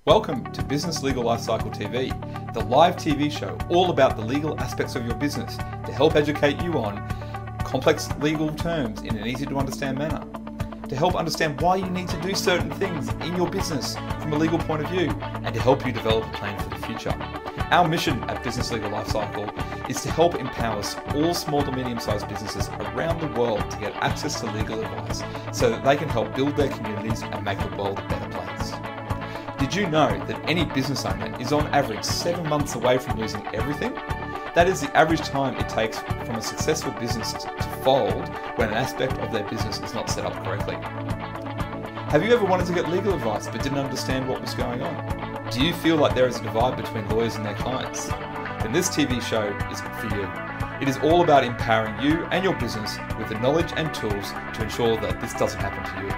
Welcome to Business Legal Lifecycle TV, the live TV show all about the legal aspects of your business to help educate you on complex legal terms in an easy to understand manner, to help understand why you need to do certain things in your business from a legal point of view, and to help you develop a plan for the future. Our mission at Business Legal Lifecycle is to help empower all small to medium-sized businesses around the world to get access to legal advice so that they can help build their communities and make the world a better place. Did you know that any business owner is on average 7 months away from losing everything? That is the average time it takes from a successful business to fold when an aspect of their business is not set up correctly. Have you ever wanted to get legal advice but didn't understand what was going on? Do you feel like there is a divide between lawyers and their clients? Then this TV show is for you. It is all about empowering you and your business with the knowledge and tools to ensure that this doesn't happen to you.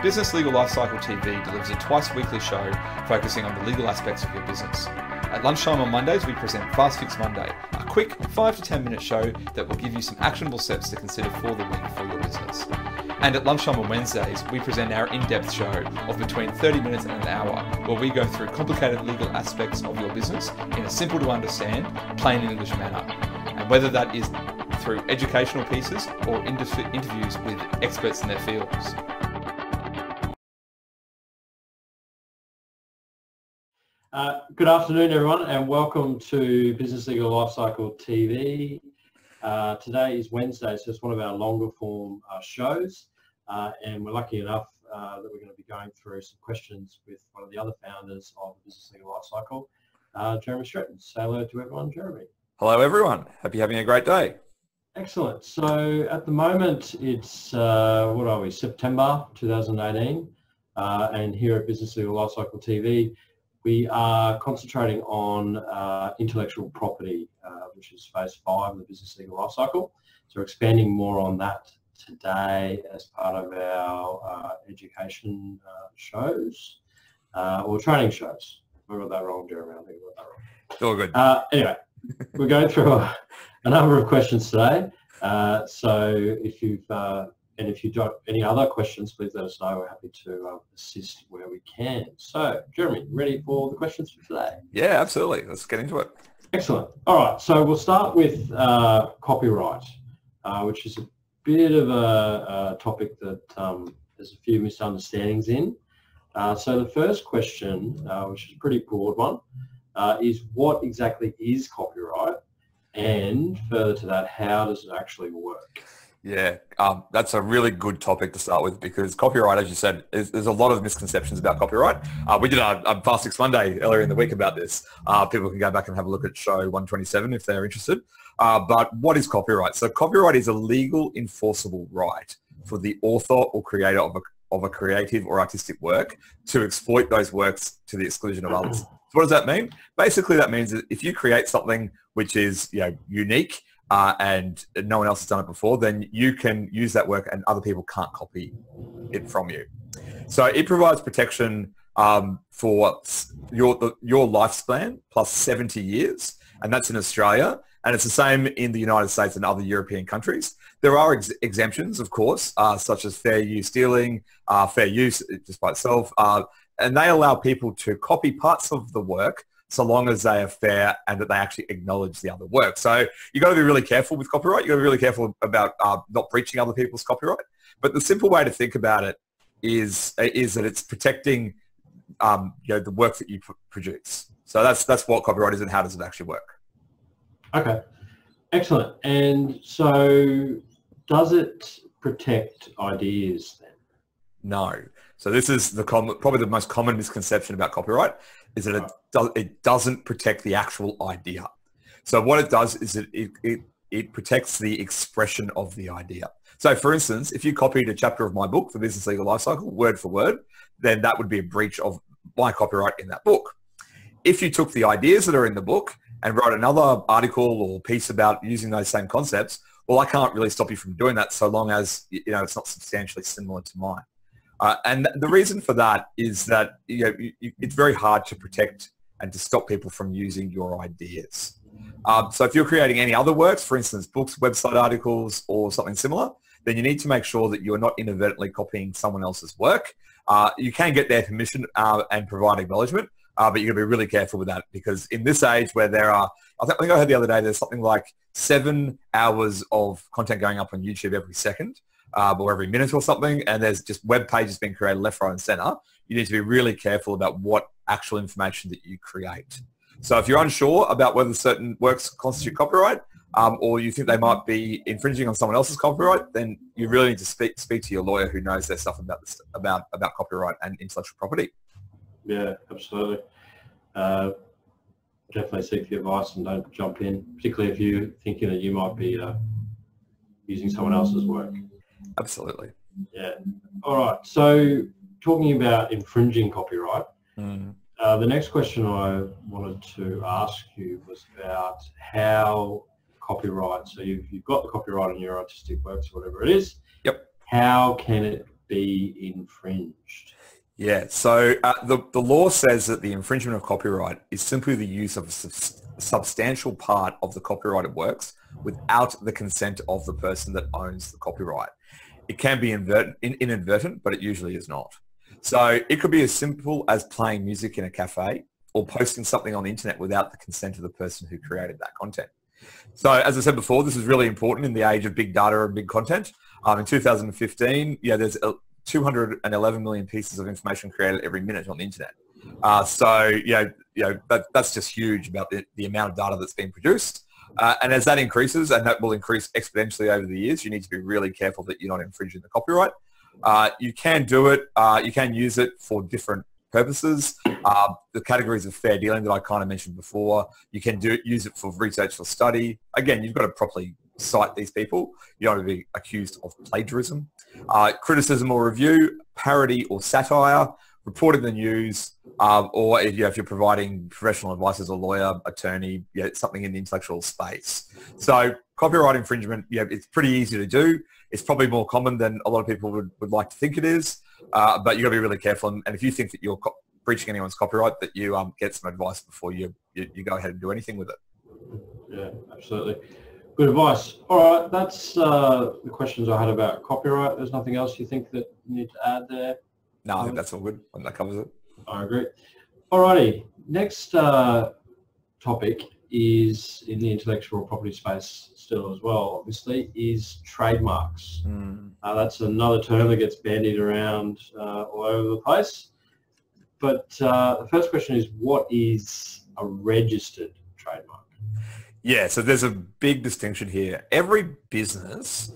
Business Legal Lifecycle TV delivers a twice-weekly show focusing on the legal aspects of your business. At lunchtime on Mondays, we present Fast Fix Monday, a quick 5 to 10 minute show that will give you some actionable steps to consider for the week for your business. And at lunchtime on Wednesdays, we present our in-depth show of between 30 minutes and an hour, where we go through complicated legal aspects of your business in a simple to understand, plain English manner. And whether that is through educational pieces or interviews with experts in their fields. Good afternoon, everyone, and welcome to Business Legal Lifecycle TV. Today is Wednesday, so it's one of our longer form shows, and we're lucky enough that we're going to be going through some questions with one of the other founders of Business Legal Lifecycle, Jeremy Stretton. Say hello to everyone, Jeremy. Hello, everyone. Hope you're having a great day. Excellent. So at the moment, it's, what are we, September 2018, and here at Business Legal Lifecycle TV, we are concentrating on intellectual property, which is phase 5 of the Business Legal Lifecycle. So we're expanding more on that today as part of our education shows, or training shows. I got that wrong, Jeremy. I think I got that wrong. It's all good. Anyway, we're going through a number of questions today. So if you've got any other questions, please let us know. We're happy to assist where we can. So, Jeremy, ready for the questions for today? Yeah, absolutely. Let's get into it. Excellent. All right. So we'll start with copyright, which is a bit of a topic that there's a few misunderstandings in. So the first question, which is a pretty broad one, is what exactly is copyright? And further to that, how does it actually work? Yeah, that's a really good topic to start with because copyright, as you said, there's a lot of misconceptions about copyright. We did a Fast Fix Monday earlier in the week about this. People can go back and have a look at show 127 if they're interested. But what is copyright? So copyright is a legal enforceable right for the author or creator of a creative or artistic work to exploit those works to the exclusion of others. So what does that mean? Basically, that means that if you create something which is unique, and no one else has done it before, then you can use that work and other people can't copy it from you. So it provides protection for your lifespan plus 70 years, and that's in Australia, and it's the same in the United States and other European countries. There are exemptions, of course, such as fair use dealing, fair use just by itself, and they allow people to copy parts of the work so long as they are fair and that they actually acknowledge the other work. So you've got to be really careful with copyright. You've got to be really careful about not breaching other people's copyright. But the simple way to think about it is that it's protecting the work that you produce. So that's what copyright is and how does it actually work. Okay, excellent. And so does it protect ideas then? No. So this is probably the most common misconception about copyright is that it doesn't protect the actual idea. So what it does is it protects the expression of the idea. So for instance, if you copied a chapter of my book, The Business Legal Lifecycle, word for word, then that would be a breach of my copyright in that book. If you took the ideas that are in the book and wrote another article or piece about using those same concepts, well, I can't really stop you from doing that so long as it's not substantially similar to mine. And the reason for that is that it's very hard to protect and to stop people from using your ideas. So if you're creating any other works, for instance, books, website articles, or something similar, then you need to make sure that you are not inadvertently copying someone else's work. You can get their permission and provide acknowledgement, but you've got to be really careful with that, because in this age where there are, I think I heard the other day, there's something like 7 hours of content going up on YouTube every second or every minute or something, and there's just web pages being created left, right and center. You need to be really careful about what actual information that you create. So if you're unsure about whether certain works constitute copyright, or you think they might be infringing on someone else's copyright, then you really need to speak to your lawyer who knows their stuff about this, about copyright and intellectual property. Yeah, absolutely. Definitely seek the advice and don't jump in, particularly if you're thinking that you might be using someone else's work. Absolutely. Yeah. All right. So talking about infringing copyright, the next question I wanted to ask you was about how copyright, so you've got the copyright on your artistic works, whatever it is. Yep. How can it be infringed? Yeah, so the law says that the infringement of copyright is simply the use of a substantial part of the copyrighted works without the consent of the person that owns the copyright. It can be inadvertent, but it usually is not. So it could be as simple as playing music in a cafe or posting something on the internet without the consent of the person who created that content. So as I said before, this is really important in the age of big data and big content. In 2015, there's 211 million pieces of information created every minute on the internet. That's just huge about the amount of data that's being produced. And as that increases, and that will increase exponentially over the years, you need to be really careful that you're not infringing the copyright. You can do it. You can use it for different purposes. The categories of fair dealing that I kind of mentioned before, you can use it for research or study. Again, you've got to properly cite these people. You don't want to be accused of plagiarism. Criticism or review, parody or satire, reporting the news, or if you're providing professional advice as a lawyer, attorney, something in the intellectual space. So copyright infringement, it's pretty easy to do. It's probably more common than a lot of people would like to think it is, but you've got to be really careful. And if you think that you're breaching anyone's copyright, that you get some advice before you go ahead and do anything with it. Yeah, absolutely. Good advice. All right, that's the questions I had about copyright. There's nothing else you think that you need to add there? No, I think that's all good. That covers it. I agree. All righty. Next topic is in the intellectual property space still as well, obviously, is trademarks. That's another term that gets bandied around all over the place. But the first question is, what is a registered trademark? Yeah, so there's a big distinction here. Every business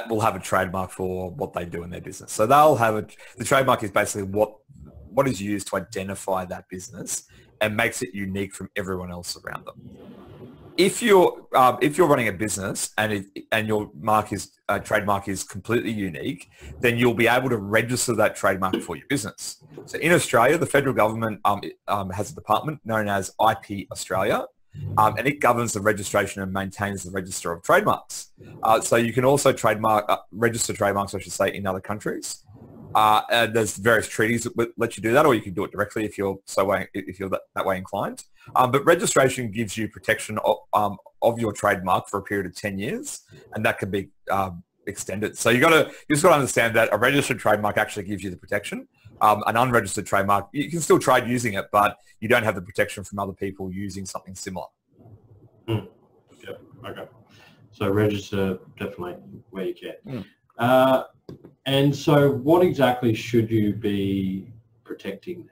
will have a trademark for what they do in their business. So they'll have the trademark is basically what is used to identify that business and makes it unique from everyone else around them. If you're running a business and your trademark is completely unique, then you'll be able to register that trademark for your business. So in Australia, the federal government has a department known as IP Australia. And it governs the registration and maintains the register of trademarks. So you can also register trademarks, I should say, in other countries. And there's various treaties that let you do that, or you can do it directly if you're that way inclined. But registration gives you protection of your trademark for a period of 10 years, and that can be extended. So you just got to understand that a registered trademark actually gives you the protection. An unregistered trademark, you can still try using it, but you don't have the protection from other people using something similar. Yeah, okay. So register definitely where you can. And so what exactly should you be protecting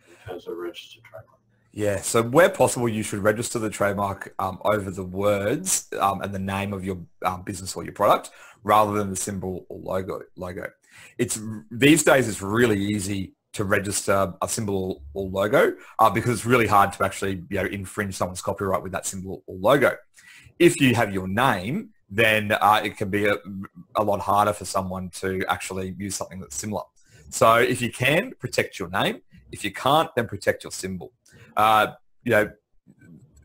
in terms of registered trademark? Yeah, so where possible, you should register the trademark over the words and the name of your business or your product rather than the symbol or logo. These days it's really easy to register a symbol or logo because it's really hard to actually infringe someone's copyright with that symbol or logo. If you have your name, then it can be a lot harder for someone to actually use something that's similar. So if you can, protect your name. If you can't, then protect your symbol.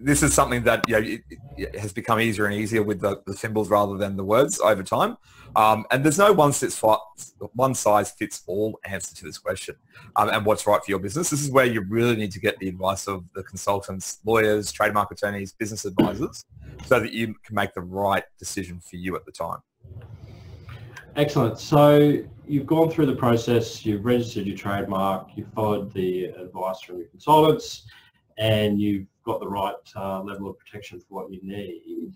This is something that it has become easier and easier with the symbols rather than the words over time. And there's no one size fits all answer to this question and what's right for your business. This is where you really need to get the advice of the consultants, lawyers, trademark attorneys, business advisors, so that you can make the right decision for you at the time. Excellent. So you've gone through the process, you've registered your trademark, you've followed the advice from your consultants, and you've got the right level of protection for what you need.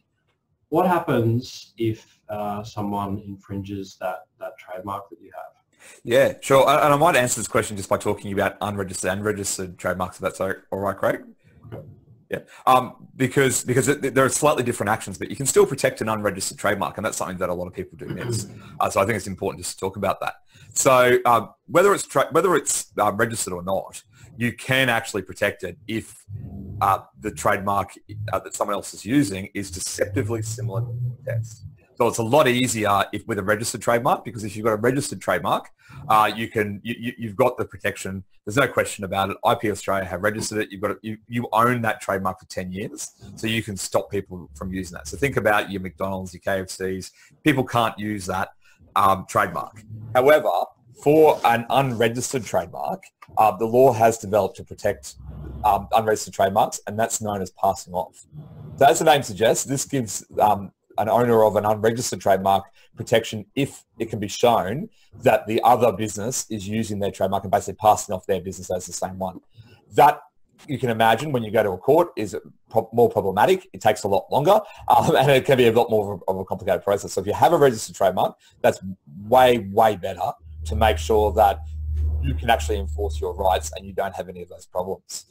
What happens if someone infringes that trademark that you have? Yeah, sure. And I might answer this question just by talking about unregistered and registered trademarks, if that's all right, Craig? Okay. Yeah, because there are slightly different actions, but you can still protect an unregistered trademark, and that's something that a lot of people do miss. So I think it's important just to talk about that. So whether it's registered or not, you can actually protect it if the trademark that someone else is using is deceptively similar to the text. So it's a lot easier with a registered trademark, because if you've got a registered trademark, you've got the protection. There's no question about it. IP Australia have registered it. You own that trademark for 10 years, so you can stop people from using that. So think about your McDonald's, your KFCs. People can't use that trademark. However, for an unregistered trademark, the law has developed to protect unregistered trademarks, and that's known as passing off. So as the name suggests, this gives an owner of an unregistered trademark protection if it can be shown that the other business is using their trademark and basically passing off their business as the same one. That, you can imagine, when you go to a court, is more problematic. It takes a lot longer, and it can be a lot more of a complicated process. So if you have a registered trademark, that's way, way better to make sure that you can actually enforce your rights and you don't have any of those problems.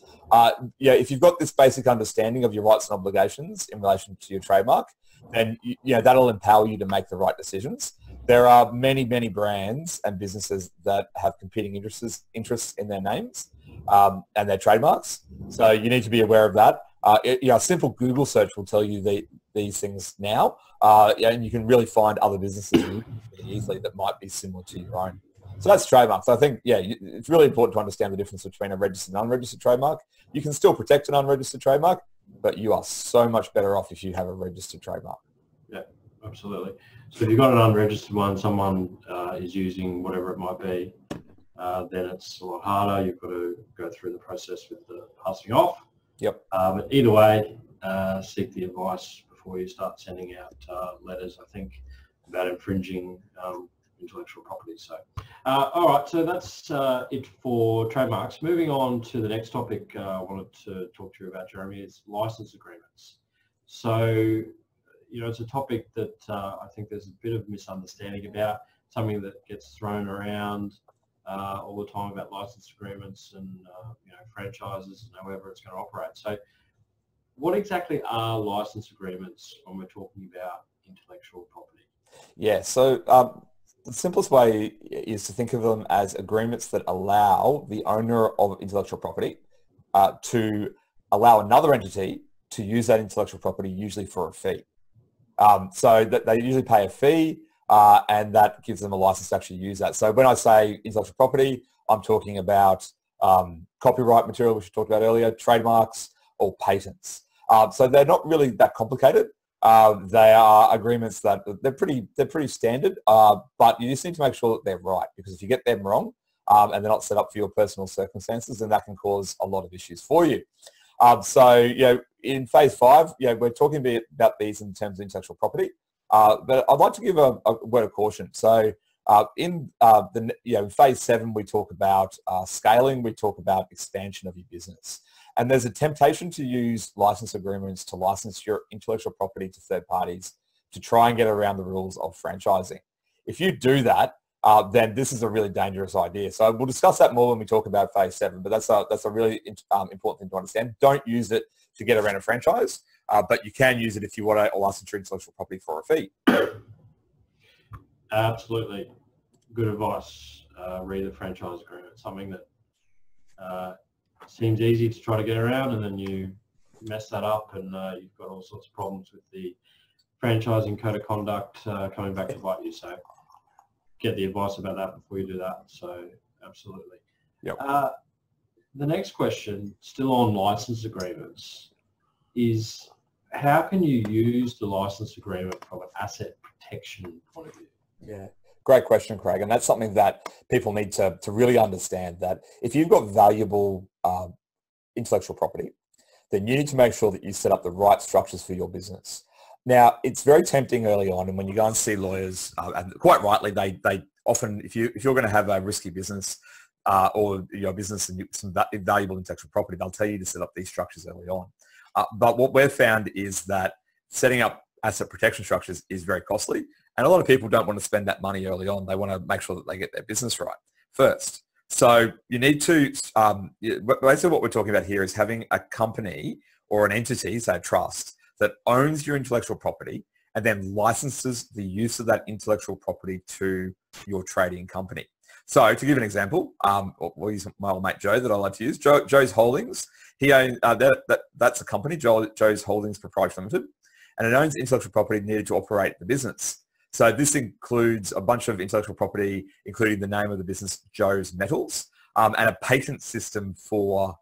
If you've got this basic understanding of your rights and obligations in relation to your trademark, then that'll empower you to make the right decisions. There are many, many brands and businesses that have competing interests in their names and their trademarks. So you need to be aware of that. A simple Google search will tell you these things now, and you can really find other businesses really easily that might be similar to your own. So that's trademarks. I think, it's really important to understand the difference between a registered and unregistered trademark. You can still protect an unregistered trademark, but you are so much better off if you have a registered trademark. Yeah, absolutely. So if you've got an unregistered one, someone is using whatever it might be, then it's a lot harder. You've got to go through the process with the passing off. Yep. But either way, seek the advice before you start sending out letters, I think, about infringing intellectual property. So, all right, so that's it for trademarks. Moving on to the next topic I wanted to talk to you about, Jeremy, is license agreements. So, it's a topic that I think there's a bit of misunderstanding about, something that gets thrown around all the time about license agreements and, franchises and however it's going to operate. So what exactly are license agreements when we're talking about intellectual property? Yeah, so the simplest way is to think of them as agreements that allow the owner of intellectual property to allow another entity to use that intellectual property, usually for a fee. So that they usually pay a fee, and that gives them a license to actually use that. So when I say intellectual property, I'm talking about copyright material, which we talked about earlier, trademarks, or patents. So they're not really that complicated. They are agreements that they're pretty standard, but you just need to make sure that they're right, because if you get them wrong and they're not set up for your personal circumstances, then that can cause a lot of issues for you. In phase 5, we're talking about these in terms of intellectual property, but I'd like to give a word of caution. So in phase 7, we talk about scaling, we talk about expansion of your business. And there's a temptation to use license agreements to license your intellectual property to third parties to try and get around the rules of franchising. If you do that, then this is a really dangerous idea. So we'll discuss that more when we talk about phase 7, but that's a really important thing to understand. Don't use it to get around a franchise, but you can use it if you want to license your intellectual property for a fee. Absolutely. Good advice. Read the franchise agreement, something that seems easy to try to get around, and then you mess that up and you've got all sorts of problems with the franchising code of conduct coming back to bite you. So get the advice about that before you do that. So absolutely. Yep. The next question, still on license agreements, is how can you use the license agreement from an asset protection point of view? Yeah. Great question, Craig. And that's something that people need to really understand, that if you've got valuable intellectual property, then you need to make sure that you set up the right structures for your business. Now, it's very tempting early on, and when you go and see lawyers, and quite rightly, they often, if you're going to have a risky business or your business and some valuable intellectual property, they'll tell you to set up these structures early on. But what we've found is that setting up asset protection structures is very costly, and a lot of people don't want to spend that money early on. They want to make sure that they get their business right first. So you need to, basically what we're talking about here is having a company or an entity, say a trust, that owns your intellectual property and then licenses the use of that intellectual property to your trading company. So to give an example, we'll use my old mate Joe that I like to use. Joe's Holdings, he owns, that's a company, Joe's Holdings Proprietary Limited, and it owns intellectual property needed to operate the business. So this includes a bunch of intellectual property, including the name of the business, Joe's Metals, and a patent system for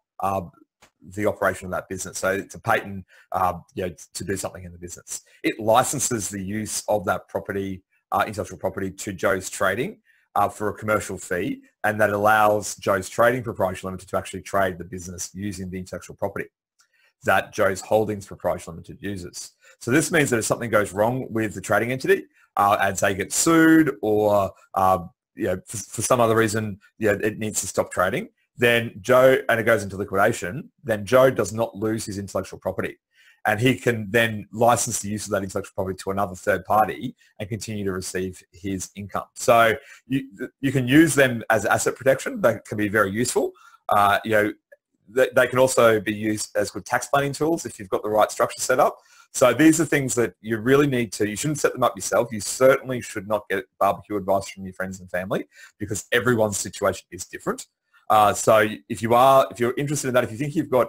the operation of that business. So it's a patent to do something in the business. It licenses the use of that property, intellectual property, to Joe's Trading for a commercial fee, and that allows Joe's Trading Proprietary Limited to actually trade the business using the intellectual property that Joe's Holdings Proprietary Limited uses. So this means that if something goes wrong with the trading entity, and say gets sued or for some other reason it needs to stop trading, then Joe, and it goes into liquidation, then Joe does not lose his intellectual property, and he can then license the use of that intellectual property to another third party and continue to receive his income. So you can use them as asset protection. That can be very useful. They can also be used as good tax planning tools if you've got the right structure set up. So these are things that you really need to, you shouldn't set them up yourself. You certainly should not get barbecue advice from your friends and family, because everyone's situation is different. So if you're interested in that, if you think you've got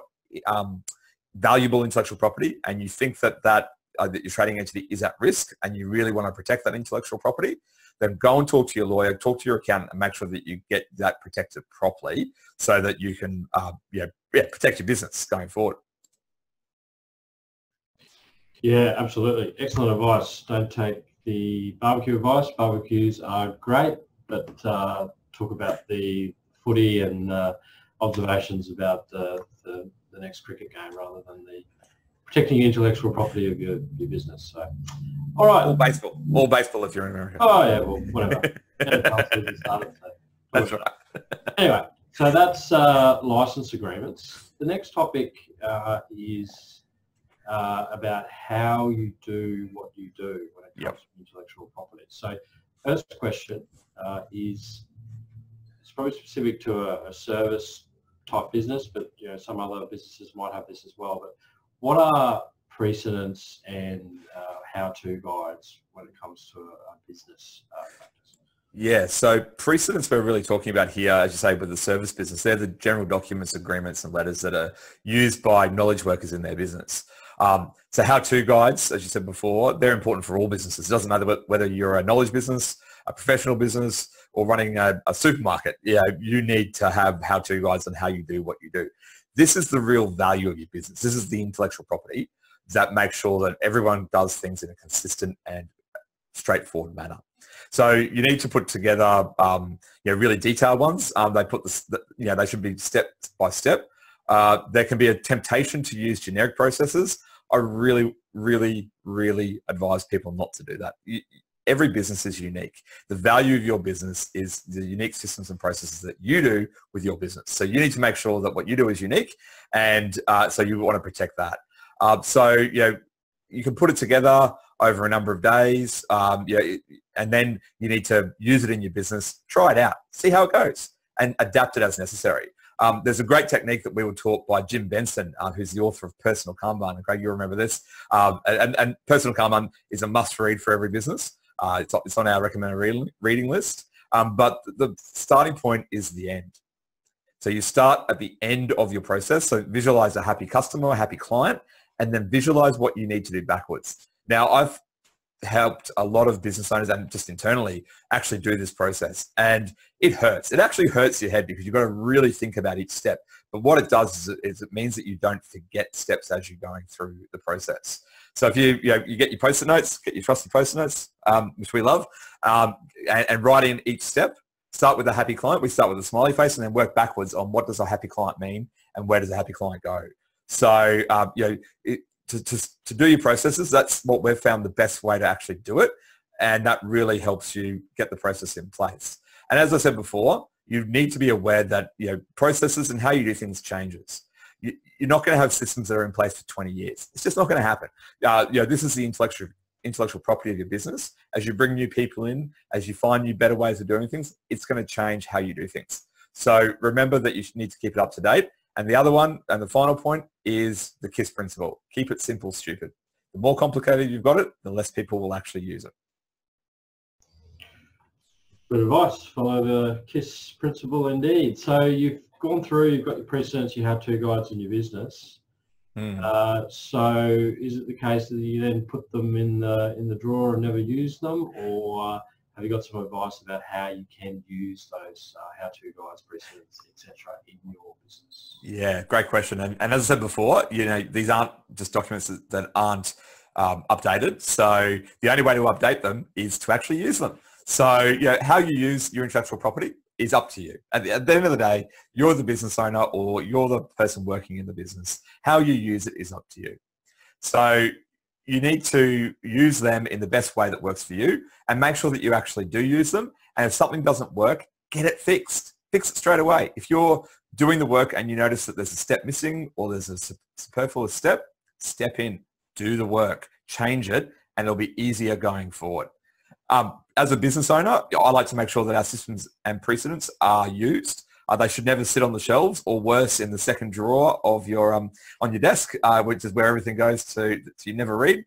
valuable intellectual property and you think that your trading entity is at risk and you really want to protect that intellectual property, then go and talk to your lawyer, talk to your accountant, and make sure that you get that protected properly so that you can protect your business going forward. Yeah, absolutely. Excellent advice. Don't take the barbecue advice. Barbecues are great, but talk about the footy and observations about the next cricket game rather than the protecting the intellectual property of your business. So, all right. All baseball if you're in America. Oh, yeah, well, whatever. That's right. Anyway, so that's license agreements. The next topic is about how you do what you do when it comes to intellectual property. So first question is, it's probably specific to a service type business, but some other businesses might have this as well. But what are precedents and how-to guides when it comes to a business practice? Yeah, so precedents we're really talking about here, as you say, with the service business, they're the general documents, agreements and letters that are used by knowledge workers in their business. So how-to guides, as you said before, they're important for all businesses. It doesn't matter whether you're a knowledge business, a professional business, or running a supermarket. You need to have how-to guides on how you do what you do. This is the real value of your business. This is the intellectual property that makes sure that everyone does things in a consistent and straightforward manner. So you need to put together, really detailed ones. They should be step by step. There can be a temptation to use generic processes. I really, really, really advise people not to do that. Every business is unique. The value of your business is the unique systems and processes that you do with your business. So you need to make sure that what you do is unique, and so you want to protect that. You can put it together over a number of days, and then you need to use it in your business, try it out, see how it goes, and adapt it as necessary. There's a great technique that we were taught by Jim Benson, who's the author of Personal Kanban. And Craig, you remember this. And Personal Kanban is a must-read for every business. It's on our recommended reading list. But the starting point is the end. So you start at the end of your process. So visualize a happy customer, a happy client, and then visualize what you need to do backwards. Now, I've helped a lot of business owners and just internally actually do this process, and it hurts. It actually hurts your head because you've got to really think about each step. But what it does is it means that you don't forget steps as you're going through the process. So if you get your Post-it notes, get your trusty Post-it notes, which we love, and write in each step. Start with a happy client. We start with a smiley face and then work backwards on what does a happy client mean and where does a happy client go. So to do your processes, that's what we've found the best way to actually do it. And that really helps you get the process in place. And as I said before, you need to be aware that, processes and how you do things changes. You're not going to have systems that are in place for 20 years. It's just not going to happen. This is the intellectual property of your business. As you bring new people in, as you find new better ways of doing things, it's going to change how you do things. So remember that you need to keep it up to date. And the other one, and the final point, is the KISS principle. Keep it simple, stupid. The more complicated you've got it, the less people will actually use it. Good advice. Follow the KISS principle indeed. So you've gone through, you've got your precedents, you have 2 guides in your business. So is it the case that you then put them in the drawer and never use them, or have you got some advice about how you can use those how-to guides, precedents, etc. in your business? Yeah, great question. And as I said before, these aren't just documents that aren't updated. So the only way to update them is to actually use them. So how you use your intellectual property is up to you. At the end of the day, you're the business owner or you're the person working in the business. How you use it is up to you. So you need to use them in the best way that works for you and make sure that you actually do use them. And if something doesn't work, get it fixed. Fix it straight away. If you're doing the work and you notice that there's a step missing or there's a superfluous step, step in, do the work, change it, and it'll be easier going forward. As a business owner, I like to make sure that our systems and precedents are used. They should never sit on the shelves, or worse, in the second drawer of your on your desk, which is where everything goes to you never read.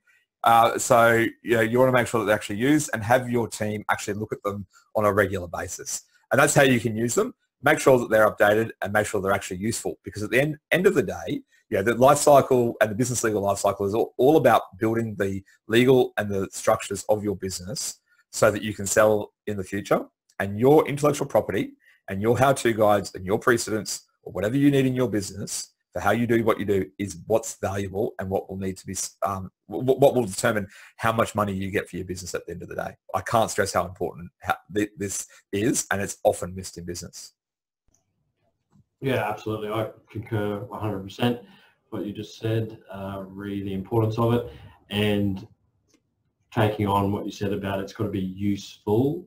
So you want to make sure that they're actually used and have your team actually look at them on a regular basis. And that's how you can use them. Make sure that they're updated and make sure they're actually useful, because at the end of the day, the life cycle and the business legal life cycle is all about building the legal and the structures of your business so that you can sell in the future. And your intellectual property and your how-to guides and your precedents, or whatever you need in your business for how you do what you do, is what's valuable and what will need to be, what will determine how much money you get for your business at the end of the day. I can't stress how important this is, and it's often missed in business. Yeah, absolutely. I concur 100% what you just said, really the importance of it, and taking on what you said about it's got to be useful,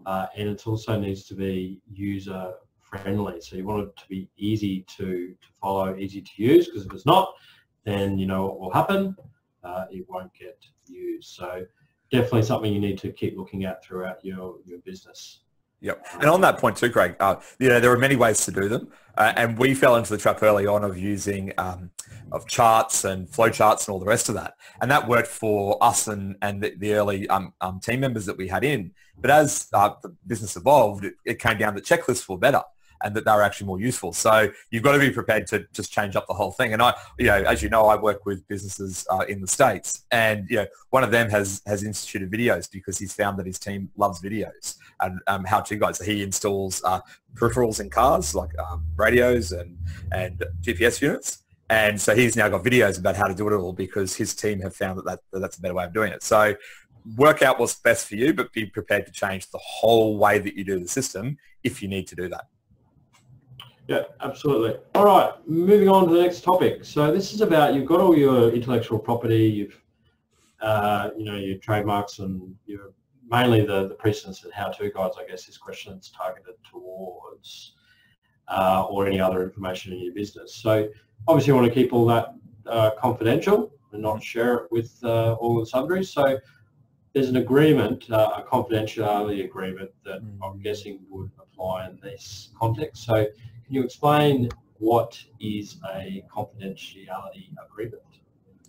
and it also needs to be user friendly. So you want it to be easy to follow, easy to use, because if it's not, then you know what will happen, it won't get used. So definitely something you need to keep looking at throughout your business. Yep. And on that point too, Craig, there are many ways to do them. And we fell into the trap early on of using of charts and flow charts and all the rest of that. And that worked for us and the early team members that we had in. But as the business evolved, it came down that checklists were better and that they were actually more useful. So you've got to be prepared to just change up the whole thing. And as you know, I work with businesses in the States, and one of them has instituted videos because he's found that his team loves videos and how-to guides. So he installs peripherals in cars like radios and GPS units. And so he's now got videos about how to do it all because his team have found that that's a better way of doing it. So work out what's best for you, but be prepared to change the whole way that you do the system if you need to do that. Yeah, absolutely. All right, moving on to the next topic. So this is about, you've got all your intellectual property, you've, your trademarks, and your mainly the precedents and how-to guides, I guess, this question is targeted towards, or any other information in your business. So obviously you want to keep all that confidential and not share it with all the sundries. So there's an agreement, a confidentiality agreement that I'm guessing would apply in this context. So can you explain what is a confidentiality agreement?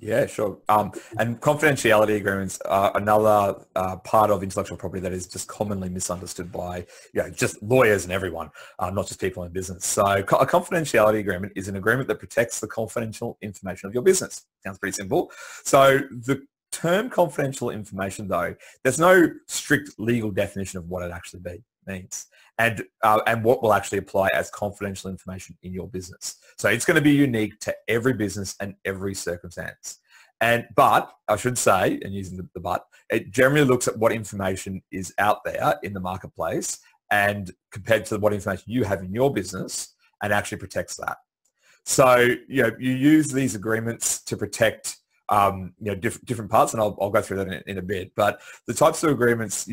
Yeah, sure. And confidentiality agreements are another part of intellectual property that is just commonly misunderstood by just lawyers and everyone, not just people in business. So a confidentiality agreement is an agreement that protects the confidential information of your business. Sounds pretty simple. So the term confidential information, though, there's no strict legal definition of what it actually means and what will actually apply as confidential information in your business. So it's going to be unique to every business and every circumstance. But I should say, and using the but, it generally looks at what information is out there in the marketplace and compared to what information you have in your business, and actually protects that. So you use these agreements to protect different parts, and I'll go through that in a bit. But the types of agreements,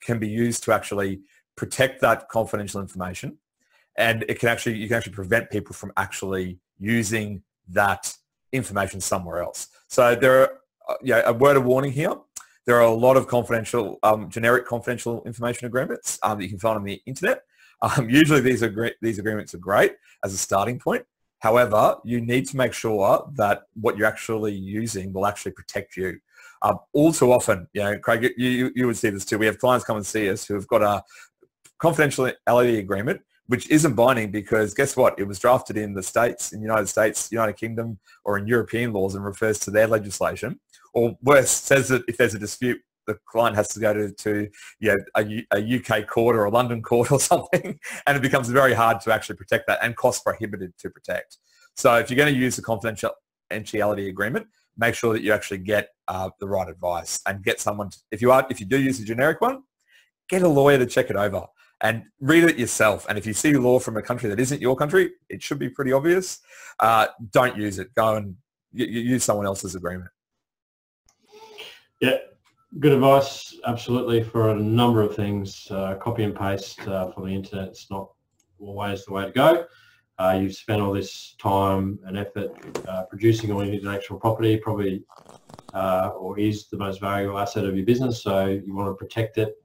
can be used to actually protect that confidential information, and you can actually prevent people from actually using that information somewhere else. So there are, a word of warning here. There are a lot of generic confidential information agreements that you can find on the internet. Usually these agreements are great as a starting point. However, you need to make sure that what you're actually using will actually protect you. All too often, Craig, you would see this too. We have clients come and see us who have got a confidentiality agreement which isn't binding because guess what? It was drafted in the States, in the United States, United Kingdom, or in European laws and refers to their legislation. Or worse, says that if there's a dispute, the client has to go to a UK court or a London court or something, and it becomes very hard to actually protect that and cost prohibitive to protect. So if you're going to use the confidentiality agreement, make sure that you actually get the right advice and get someone. If you do use a generic one, get a lawyer to check it over and read it yourself. And if you see law from a country that isn't your country, it should be pretty obvious. Don't use it. Go and use someone else's agreement. Yeah, good advice, absolutely, for a number of things. Copy and paste from the internet is not always the way to go. You've spent all this time and effort producing all your intellectual property, probably or is the most valuable asset of your business, so you want to protect it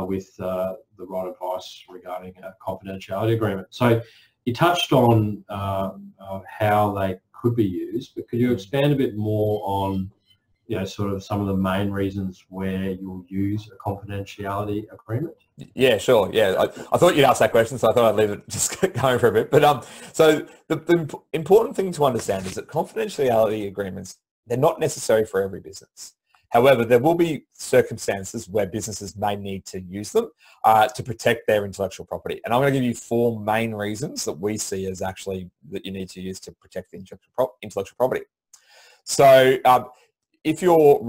with the right advice regarding a confidentiality agreement. So you touched on how they could be used, but could you expand a bit more on sort of some of the main reasons where you'll use a confidentiality agreement? Yeah, sure. Yeah, I thought you'd ask that question, so I thought I'd leave it just going for a bit. But so the important thing to understand is that confidentiality agreements, they're not necessary for every business. However, there will be circumstances where businesses may need to use them to protect their intellectual property. And I'm going to give you 4 main reasons that we see as actually that you need to use to protect the intellectual property. So if you're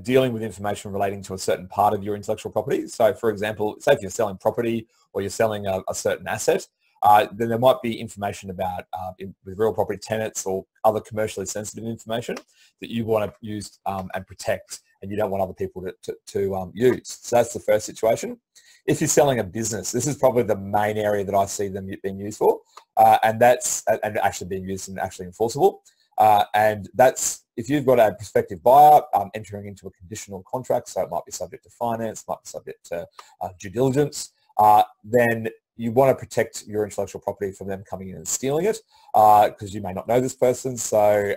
dealing with information relating to a certain part of your intellectual property, so for example, say if you're selling property or you're selling a certain asset, then there might be information about with real property tenants or other commercially sensitive information that you want to use and protect, and you don't want other people to use. So that's the first situation. If you're selling a business, this is probably the main area that I see them being used for, and actually being used and actually enforceable. And that's if you've got a prospective buyer entering into a conditional contract, so it might be subject to finance, might be subject to due diligence, then you want to protect your intellectual property from them coming in and stealing it because you may not know this person. So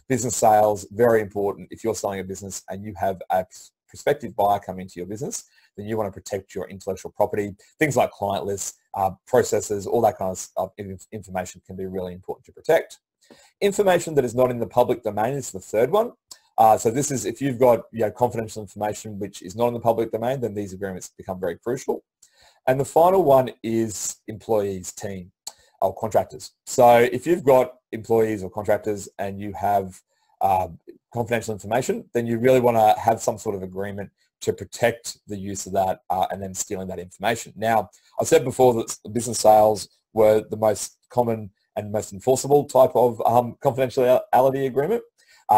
business sales, very important. If you're selling a business and you have a prospective buyer come into your business, then you want to protect your intellectual property. Things like client lists, processes, all that kind of information can be really important to protect. Information that is not in the public domain is the third one. So this is if you've got confidential information which is not in the public domain, then these agreements become very crucial. And the final one is employees, team, or contractors. So if you've got employees or contractors and you have confidential information, then you really want to have some sort of agreement to protect the use of that and then stealing that information. Now, I said before that business sales were the most common and most enforceable type of confidentiality agreement.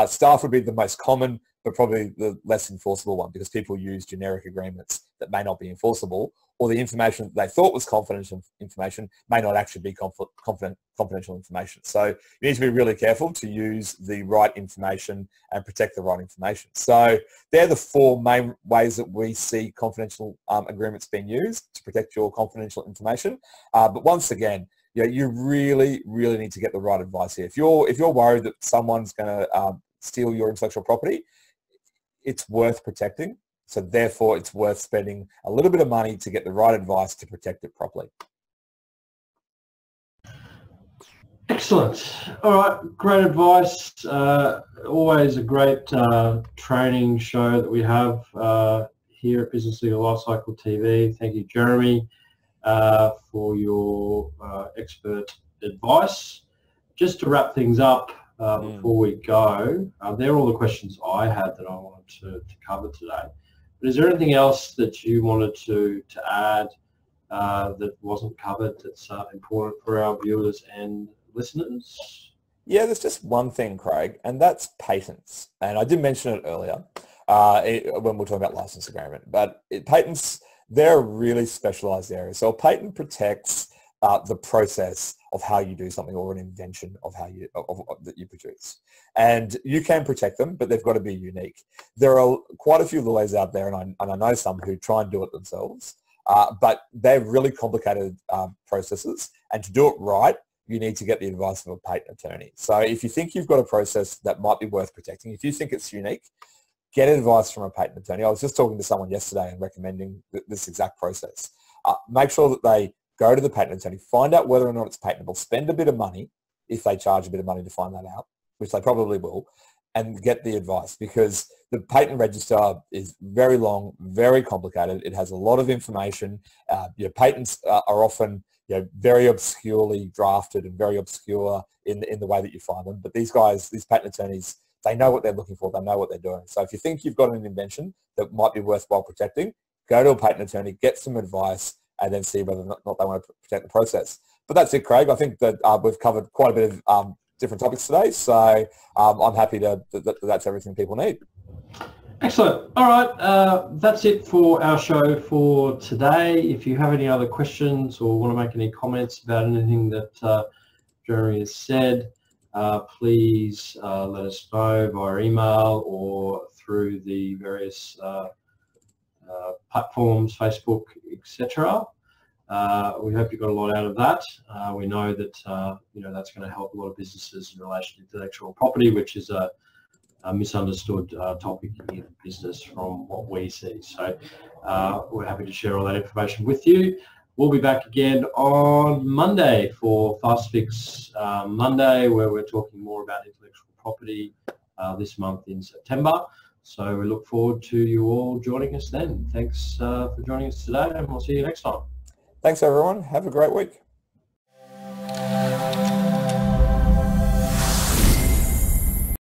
Staff would be the most common, but probably the less enforceable one because people use generic agreements that may not be enforceable, or the information that they thought was confidential information may not actually be confidential information. So you need to be really careful to use the right information and protect the right information. So they're the 4 main ways that we see confidential agreements being used to protect your confidential information. But once again, you really, really need to get the right advice here. If you're worried that someone's going to steal your intellectual property, it's worth protecting. So therefore, it's worth spending a little bit of money to get the right advice to protect it properly. Excellent. All right, great advice. Always a great training show that we have here at Business Legal Lifecycle TV. Thank you, Jeremy, for your expert advice. Just to wrap things up before we go, they're all the questions I had that I wanted to cover today. But is there anything else that you wanted to add that wasn't covered that's important for our viewers and listeners? Yeah, there's just one thing, Craig, and that's patents. And I did mention it earlier when we we're talking about license agreement, but patents, they're a really specialized area. So a patent protects the process of how you do something, or an invention of how you that you produce. And you can protect them, but they've got to be unique. There are quite a few lawyers out there, and I know some who try and do it themselves, but they're really complicated processes. And to do it right, you need to get the advice of a patent attorney. So if you think you've got a process that might be worth protecting, if you think it's unique, get advice from a patent attorney. I was just talking to someone yesterday and recommending this exact process. Make sure that they go to the patent attorney, find out whether or not it's patentable, spend a bit of money if they charge a bit of money to find that out, which they probably will, and get the advice, because the patent register is very long, very complicated. It has a lot of information. Your patents are often very obscurely drafted and very obscure in the way that you find them. But these guys, these patent attorneys, they know what they're looking for. They know what they're doing. So if you think you've got an invention that might be worthwhile protecting, go to a patent attorney, get some advice, and then see whether or not they want to protect the process. But that's it, Craig. I think that we've covered quite a bit of different topics today. So I'm happy that's everything people need. Excellent. All right, that's it for our show for today. If you have any other questions or want to make any comments about anything that Jeremy has said, please let us know via email or through the various platforms, Facebook, etc. We hope you got a lot out of that. We know that that's going to help a lot of businesses in relation to intellectual property, which is a misunderstood topic in business from what we see. So we're happy to share all that information with you. We'll be back again on Monday for Fast Fix Monday, where we're talking more about intellectual property this month in September. So we look forward to you all joining us then. Thanks for joining us today, and we'll see you next time. Thanks, everyone. Have a great week.